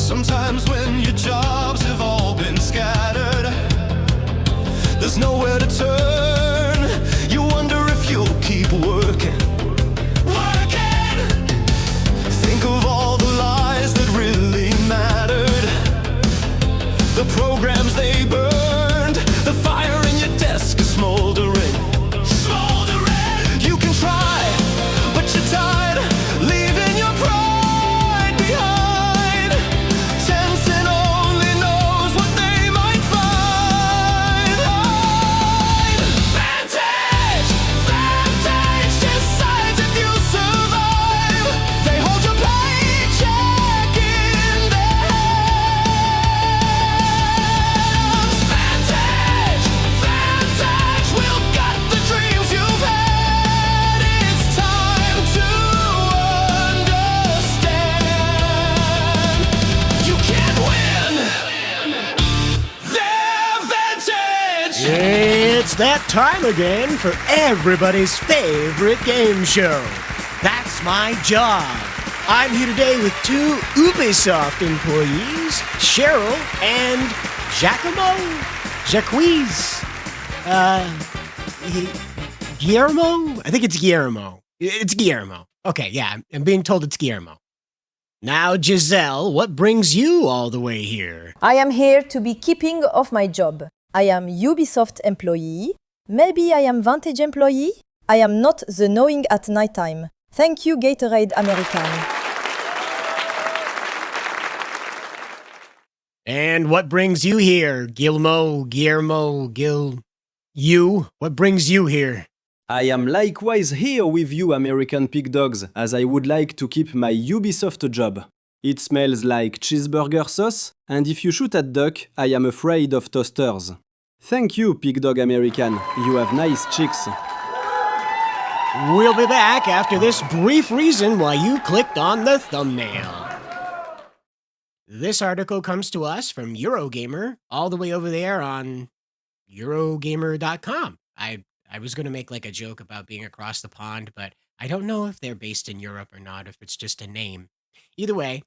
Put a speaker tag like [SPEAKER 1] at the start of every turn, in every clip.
[SPEAKER 1] Sometimes when your jobs have all been scattered, there's nowhere to turn. You wonder if you'll keep working. Think of all the lies that really mattered, the programs they burned, the fire in your desk is smoldering. You can try, but you're tired, leaving your pride behind. Tencent only knows what they might find. Vantage! Vantage decides if you survive. They hold your paycheck in their hands. Vantage! Vantage will gut the dreams you've had. It's time to understand. You can't win. Their Vantage!
[SPEAKER 2] It's that time again for everybody's favorite game show. That's my job. I'm here today with two Ubisoft employees, Cheryl and Giacomo. Guillermo? I think it's Guillermo. It's Guillermo. Okay, yeah, I'm being told it's Guillermo. Now, Giselle, what brings you all the way here?
[SPEAKER 3] I am here to be keeping of my job. I am Ubisoft employee. Maybe I am Vantage employee. I am not the knowing at nighttime. Thank you, Gatorade American.
[SPEAKER 2] And what brings you here, Guillermo, you? What brings you here?
[SPEAKER 4] I am likewise here with you, American pig dogs, as I would like to keep my Ubisoft job. It smells like cheeseburger sauce, and if you shoot at duck, I am afraid of toasters. Thank you, pig dog American. You have nice cheeks.
[SPEAKER 2] We'll be back after this brief reason why you clicked on the thumbnail. This article comes to us from Eurogamer, all the way over there on Eurogamer.com. I was going to make like a joke about being across the pond, but I don't know if they're based in Europe or not, if it's just a name. Either way,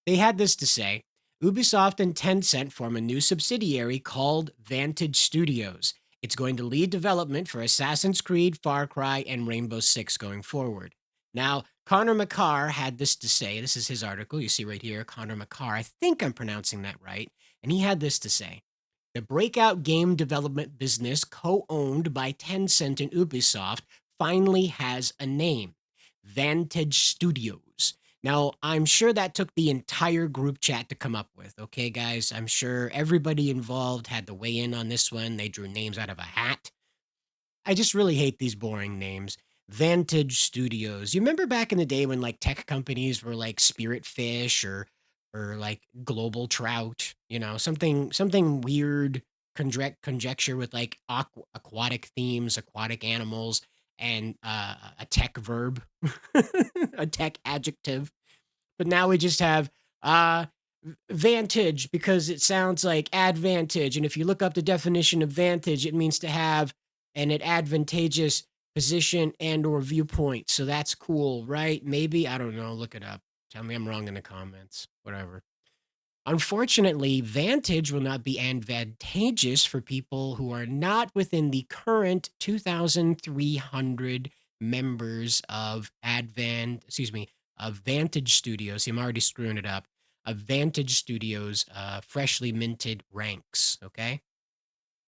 [SPEAKER 2] they had this to say: Ubisoft and Tencent form a new subsidiary called Vantage Studios. It's going to lead development for Assassin's Creed, Far Cry, and Rainbow Six going forward. Now, Connor McCarr had this to say. This is his article. You see right here, Connor McCarr. I think I'm pronouncing that right. And he had this to say: the breakout game development business co-owned by Tencent and Ubisoft finally has a name: Vantage Studios. Now, I'm sure that took the entire group chat to come up with, okay, guys? I'm sure everybody involved had to weigh in on this one. They drew names out of a hat. I just really hate these boring names. Vantage Studios. You remember back in the day when like tech companies were like Spirit Fish or like Global Trout, you know, something weird conjecture with like aquatic themes, aquatic animals, and a tech verb, a tech adjective. But now we just have vantage because it sounds like advantage. And if you look up the definition of vantage, it means to have an advantageous position and or viewpoint. So that's cool, right? Maybe, I don't know, look it up. Tell me I'm wrong in the comments, whatever. Unfortunately, Vantage will not be advantageous for people who are not within the current 2,300 members of Vantage Studios. See, I'm already screwing it up. Of Vantage Studios, freshly minted ranks, okay?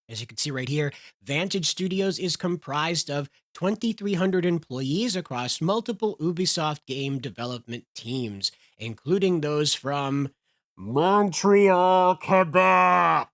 [SPEAKER 2] As you can see right here, Vantage Studios is comprised of 2,300 employees across multiple Ubisoft game development teams, including those from Montreal, Quebec.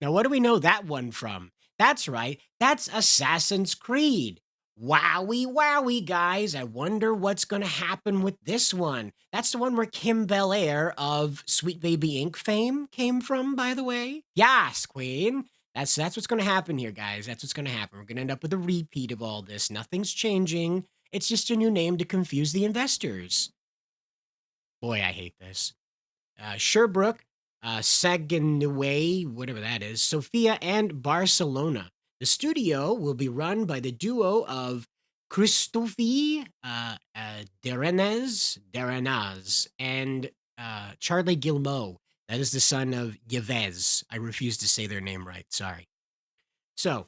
[SPEAKER 2] Now, what do we know that one from? That's right, that's Assassin's Creed. Wowie, wowie, guys. I wonder what's going to happen with this one. That's the one where Kim Belair of Sweet Baby Inc. fame came from, by the way. Yes, Queen. That's what's going to happen here, guys. That's what's going to happen. We're going to end up with a repeat of all this. Nothing's changing. It's just a new name to confuse the investors. Boy, I hate this. Sherbrooke, Saguenay, whatever that is, Sofia, and Barcelona. The studio will be run by the duo of Christophe Derenaz and Charlie Gilmo. That is the son of Yves. I refuse to say their name right. Sorry. So,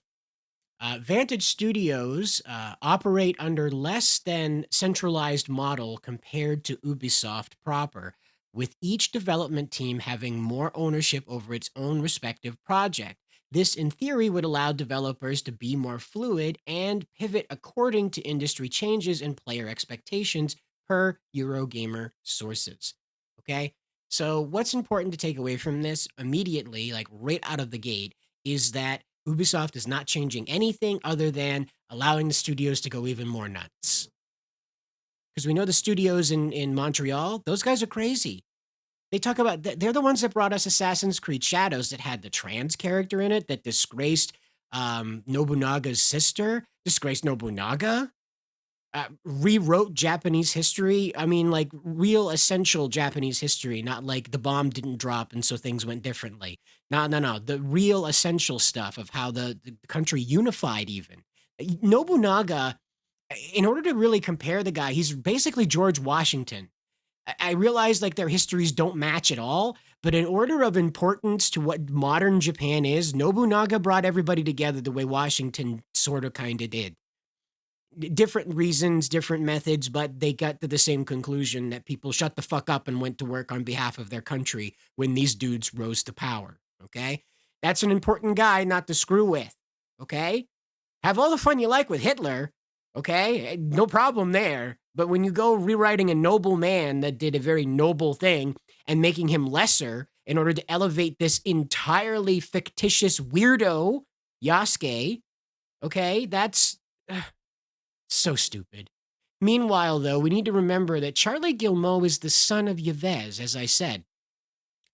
[SPEAKER 2] Vantage Studios operate under less than centralized model compared to Ubisoft proper, with each development team having more ownership over its own respective project. This, in theory, would allow developers to be more fluid and pivot according to industry changes and player expectations per Eurogamer sources. Okay? So, what's important to take away from this immediately, like right out of the gate, is that Ubisoft is not changing anything other than allowing the studios to go even more nuts. Because we know the studios in Montreal, those guys are crazy. They talk about, they're the ones that brought us Assassin's Creed Shadows that had the trans character in it that disgraced Nobunaga's sister, disgraced Nobunaga, rewrote Japanese history. I mean, like real essential Japanese history, not like the bomb didn't drop and so things went differently. No. The real essential stuff of how the country unified, even. Nobunaga, in order to really compare the guy, he's basically George Washington. I realize like their histories don't match at all, but in order of importance to what modern Japan is, Nobunaga brought everybody together the way Washington sort of kind of did. Different reasons, different methods, but they got to the same conclusion that people shut the fuck up and went to work on behalf of their country when these dudes rose to power. Okay? That's an important guy not to screw with. Okay? Have all the fun you like with Hitler. Okay? No problem there. But when you go rewriting a noble man that did a very noble thing and making him lesser in order to elevate this entirely fictitious weirdo, Yasuke, okay, that's so stupid. Meanwhile, though, we need to remember that Charlie Gilmo is the son of Yves, as I said.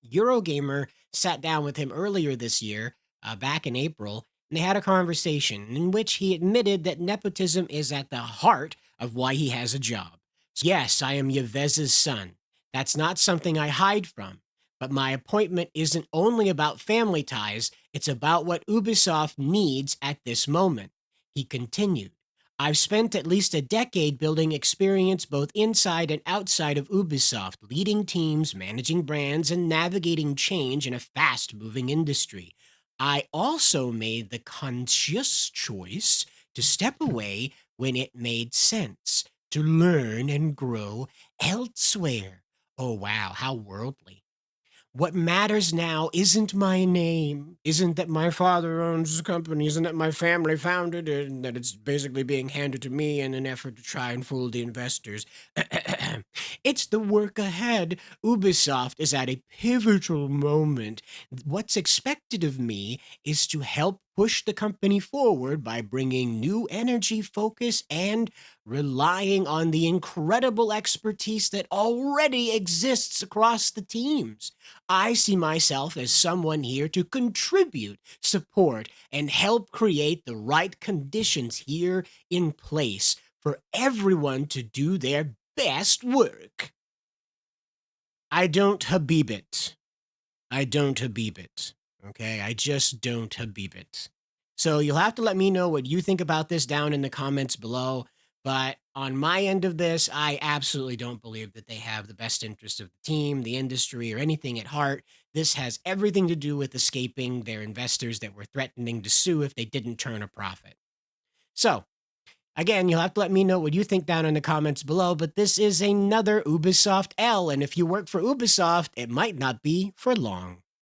[SPEAKER 2] Eurogamer sat down with him earlier this year, back in April, and they had a conversation in which he admitted that nepotism is at the heart of why he has a job. So yes, I am Yves's son. That's not something I hide from. But my appointment isn't only about family ties, it's about what Ubisoft needs at this moment. He continued. I've spent at least a decade building experience both inside and outside of Ubisoft, leading teams, managing brands, and navigating change in a fast-moving industry. I also made the conscious choice to step away when it made sense, to learn and grow elsewhere. Oh, wow, how worldly. What matters now isn't my name, isn't that my father owns the company, isn't that my family founded it, and that it's basically being handed to me in an effort to try and fool the investors. It's the work ahead. Ubisoft is at a pivotal moment. What's expected of me is to help push the company forward by bringing new energy, focus, and relying on the incredible expertise that already exists across the teams. I see myself as someone here to contribute, support, and help create the right conditions here in place for everyone to do their best work. I don't Habib it. I don't Habib it. Okay? I just don't Habib it. So you'll have to let me know what you think about this down in the comments below. But on my end of this, I absolutely don't believe that they have the best interest of the team, the industry, or anything at heart. This has everything to do with escaping their investors that were threatening to sue if they didn't turn a profit. So, again, you'll have to let me know what you think down in the comments below, but this is another Ubisoft L, and if you work for Ubisoft, it might not be for long.